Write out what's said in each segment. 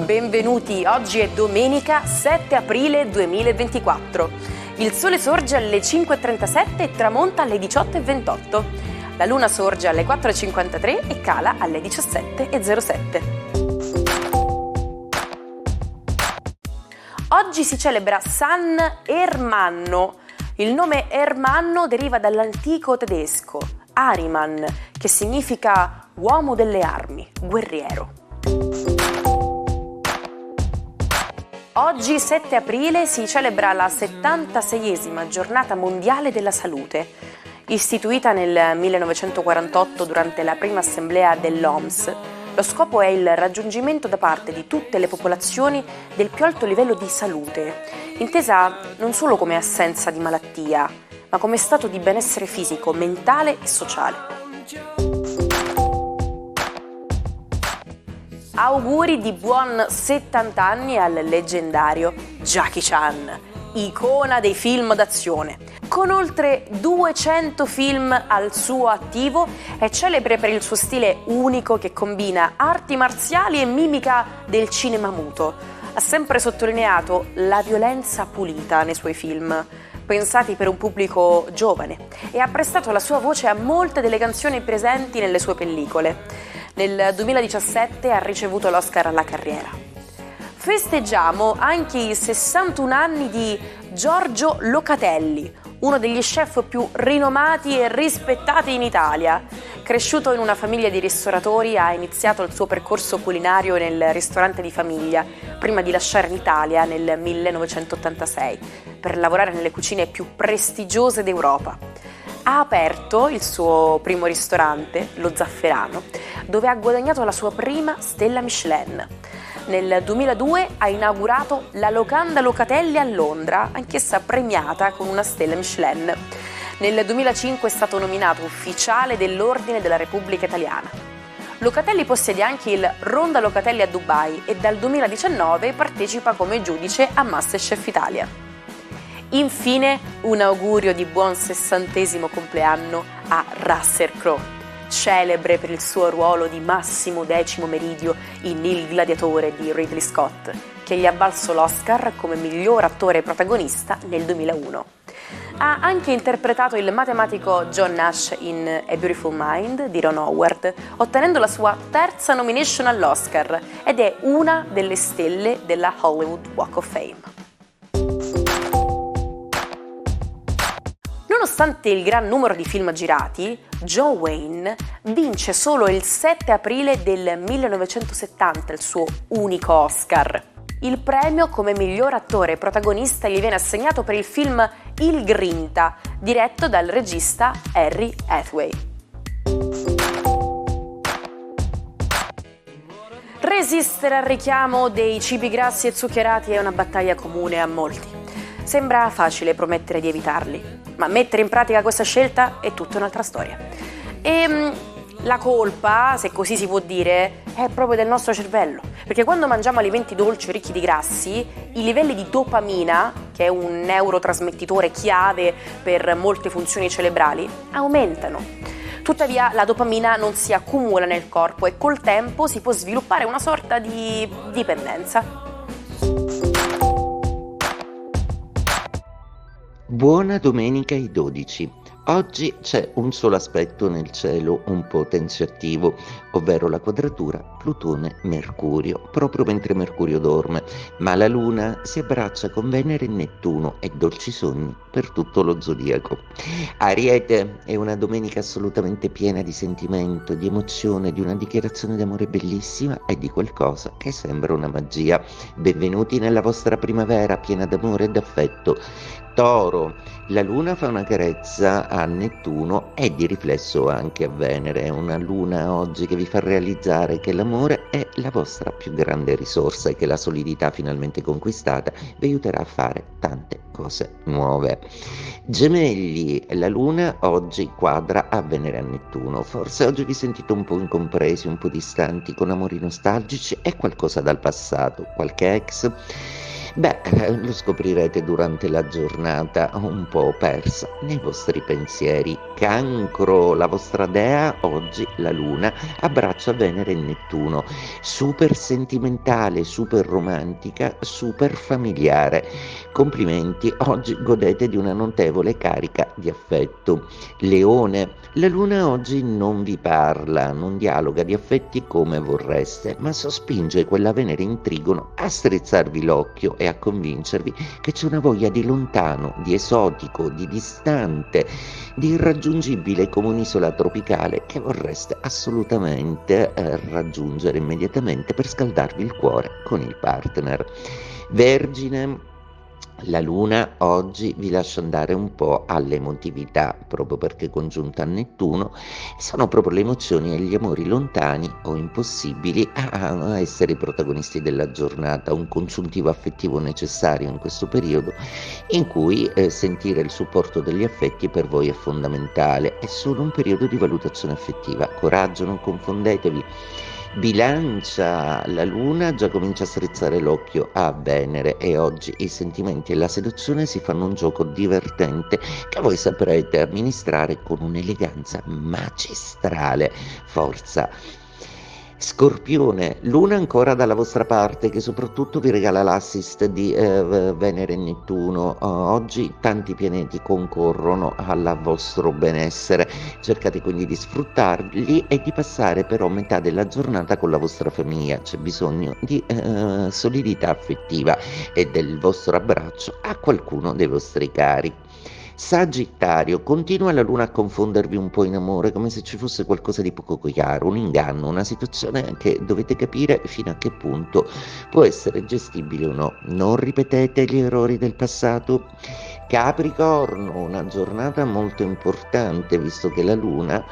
benvenuti. Oggi è domenica 7 aprile 2024. Il sole sorge alle 5.37 e tramonta alle 18.28. La luna sorge alle 4.53 e cala alle 17.07. Oggi si celebra San Ermanno. Il nome Ermanno deriva dall'antico tedesco, Ahriman, che significa uomo delle armi, guerriero. Oggi, 7 aprile, si celebra la 76esima giornata mondiale della salute. Istituita nel 1948 durante la prima assemblea dell'OMS, lo scopo è il raggiungimento da parte di tutte le popolazioni del più alto livello di salute, intesa non solo come assenza di malattia, ma come stato di benessere fisico, mentale e sociale. Auguri di buon 70 anni al leggendario Jackie Chan, icona dei film d'azione. Con oltre 200 film al suo attivo, è celebre per il suo stile unico che combina arti marziali e mimica del cinema muto. Ha sempre sottolineato la violenza pulita nei suoi film, pensati per un pubblico giovane, e ha prestato la sua voce a molte delle canzoni presenti nelle sue pellicole. Nel 2017 ha ricevuto l'Oscar alla carriera. Festeggiamo anche i 61 anni di Giorgio Locatelli, uno degli chef più rinomati e rispettati in Italia. Cresciuto in una famiglia di ristoratori, ha iniziato il suo percorso culinario nel ristorante di famiglia, prima di lasciare l'Italia nel 1986 per lavorare nelle cucine più prestigiose d'Europa. Ha aperto il suo primo ristorante, lo Zafferano, dove ha guadagnato la sua prima stella Michelin. Nel 2002 ha inaugurato la Locanda Locatelli a Londra, anch'essa premiata con una stella Michelin. Nel 2005 è stato nominato ufficiale dell'Ordine della Repubblica Italiana. Locatelli possiede anche il Ronda Locatelli a Dubai e dal 2019 partecipa come giudice a MasterChef Italia. Infine, un augurio di buon 60° compleanno a Russell Crowe, celebre per il suo ruolo di Massimo X Meridio in Il gladiatore di Ridley Scott, che gli ha valso l'Oscar come miglior attore protagonista nel 2001. Ha anche interpretato il matematico John Nash in A Beautiful Mind di Ron Howard, ottenendo la sua terza nomination all'Oscar, ed è una delle stelle della Hollywood Walk of Fame. Nonostante il gran numero di film girati, John Wayne vince solo il 7 aprile del 1970 il suo unico Oscar. Il premio come miglior attore protagonista gli viene assegnato per il film Il Grinta, diretto dal regista Harry Hathaway. Resistere al richiamo dei cibi grassi e zuccherati è una battaglia comune a molti. Sembra facile promettere di evitarli, ma mettere in pratica questa scelta è tutta un'altra storia. E la colpa, se così si può dire, è proprio del nostro cervello, perché quando mangiamo alimenti dolci o ricchi di grassi, i livelli di dopamina, che è un neurotrasmettitore chiave per molte funzioni cerebrali, aumentano. Tuttavia la dopamina non si accumula nel corpo e col tempo si può sviluppare una sorta di dipendenza. Buona domenica ai 12. Oggi c'è un solo aspetto nel cielo un po' tensioattivo, ovvero la quadratura Plutone-Mercurio, proprio mentre Mercurio dorme, ma la Luna si abbraccia con Venere e Nettuno e dolci sogni per tutto lo zodiaco. Ariete, è una domenica assolutamente piena di sentimento, di emozione, di una dichiarazione d'amore bellissima e di qualcosa che sembra una magia. Benvenuti nella vostra primavera piena d'amore e d'affetto. Toro, la Luna fa una carezza a Nettuno e di riflesso anche a Venere. È una Luna oggi che vi fa realizzare che l'amore è la vostra più grande risorsa e che la solidità finalmente conquistata vi aiuterà a fare tante cose nuove. Gemelli, la Luna oggi quadra a Venere e a Nettuno. Forse oggi vi sentite un po' incompresi, un po' distanti, con amori nostalgici e qualcosa dal passato, qualche ex. Lo scoprirete durante la giornata un po' persa nei vostri pensieri. Cancro, la vostra dea, oggi la Luna, abbraccia Venere e Nettuno. Super sentimentale, super romantica, super familiare. Complimenti, oggi godete di una notevole carica di affetto. Leone, la Luna oggi non vi parla, non dialoga di affetti come vorreste, ma sospinge quella Venere in trigono a strizzarvi l'occhio e a convincervi che c'è una voglia di lontano, di esotico, di distante, di irraggiungibile come un'isola tropicale che vorreste assolutamente raggiungere immediatamente per scaldarvi il cuore con il partner. Vergine, la Luna oggi vi lascia andare un po' all'emotività, proprio perché congiunta a Nettuno, sono proprio le emozioni e gli amori lontani o impossibili a essere i protagonisti della giornata, un consuntivo affettivo necessario in questo periodo in cui sentire il supporto degli affetti per voi è fondamentale. È solo un periodo di valutazione affettiva, coraggio, non confondetevi. Bilancia, la Luna già comincia a strizzare l'occhio a Venere e oggi i sentimenti e la seduzione si fanno un gioco divertente che voi saprete amministrare con un'eleganza magistrale. Forza! Scorpione, Luna ancora dalla vostra parte che soprattutto vi regala l'assist di Venere e Nettuno. Oggi tanti pianeti concorrono al vostro benessere, cercate quindi di sfruttarli e di passare però metà della giornata con la vostra famiglia. C'è bisogno di solidità affettiva e del vostro abbraccio a qualcuno dei vostri cari. Sagittario, continua la Luna a confondervi un po' in amore, come se ci fosse qualcosa di poco chiaro, un inganno, una situazione che dovete capire fino a che punto può essere gestibile o no. Non ripetete gli errori del passato. Capricorno, una giornata molto importante, visto che la Luna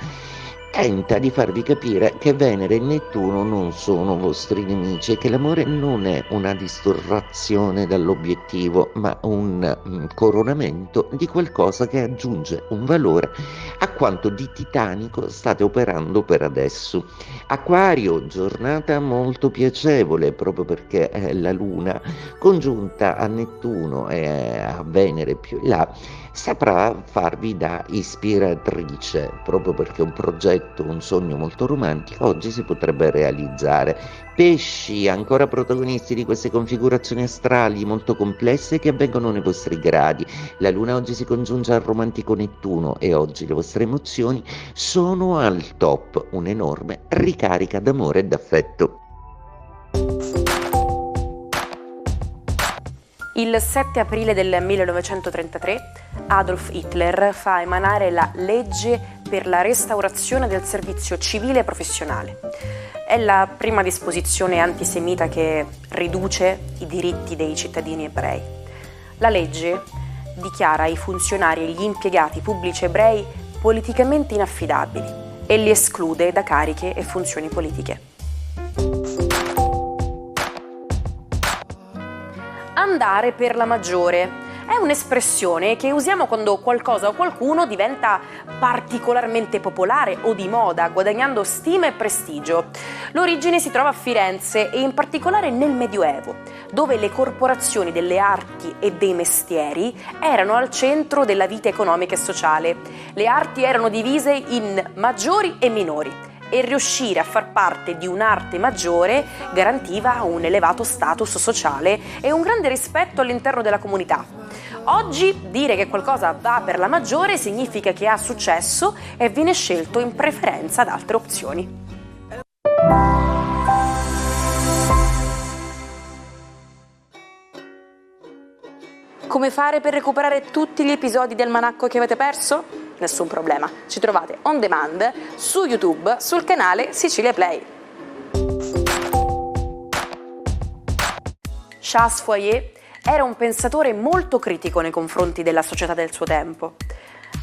tenta di farvi capire che Venere e Nettuno non sono vostri nemici e che l'amore non è una distrazione dall'obiettivo, ma un coronamento di qualcosa che aggiunge un valore a quanto di titanico state operando per adesso. Acquario, giornata molto piacevole proprio perché la Luna congiunta a Nettuno e a Venere più in là saprà farvi da ispiratrice, proprio perché un progetto, un sogno molto romantico oggi si potrebbe realizzare. Pesci, ancora protagonisti di queste configurazioni astrali molto complesse che avvengono nei vostri gradi. La Luna oggi si congiunge al romantico Nettuno e oggi le vostre emozioni sono al top, un'enorme ricarica d'amore e d'affetto. Il 7 aprile del 1933 Adolf Hitler fa emanare la legge per la restaurazione del servizio civile professionale. È la prima disposizione antisemita che riduce i diritti dei cittadini ebrei. La legge dichiara i funzionari e gli impiegati pubblici ebrei politicamente inaffidabili e li esclude da cariche e funzioni politiche. Andare per la maggiore è un'espressione che usiamo quando qualcosa o qualcuno diventa particolarmente popolare o di moda, guadagnando stima e prestigio. L'origine si trova a Firenze e in particolare nel Medioevo, dove le corporazioni delle arti e dei mestieri erano al centro della vita economica e sociale. Le arti erano divise in maggiori e minori, e riuscire a far parte di un'arte maggiore garantiva un elevato status sociale e un grande rispetto all'interno della comunità. Oggi dire che qualcosa va per la maggiore significa che ha successo e viene scelto in preferenza ad altre opzioni. Come fare per recuperare tutti gli episodi del Almanacco che avete perso? Nessun problema, ci trovate on demand su YouTube sul canale Sicilia Play. Charles Fourier era un pensatore molto critico nei confronti della società del suo tempo.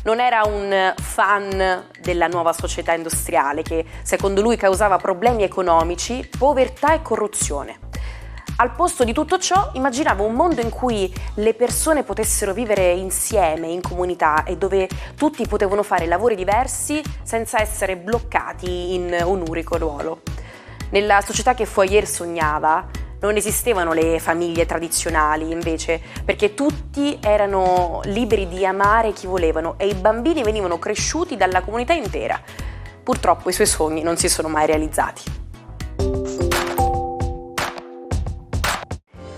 Non era un fan della nuova società industriale che, secondo lui, causava problemi economici, povertà e corruzione. Al posto di tutto ciò, immaginava un mondo in cui le persone potessero vivere insieme, in comunità, e dove tutti potevano fare lavori diversi senza essere bloccati in un unico ruolo. Nella società che Fourier sognava, Non esistevano le famiglie tradizionali, invece, perché tutti erano liberi di amare chi volevano e i bambini venivano cresciuti dalla comunità intera. Purtroppo i suoi sogni non si sono mai realizzati.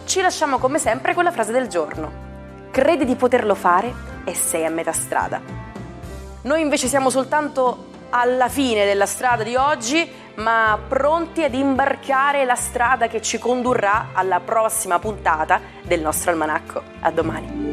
Ci lasciamo come sempre con la frase del giorno. Credi di poterlo fare e sei a metà strada. Noi invece siamo soltanto alla fine della strada di oggi, ma pronti ad imbarcare la strada che ci condurrà alla prossima puntata del nostro almanacco. A domani.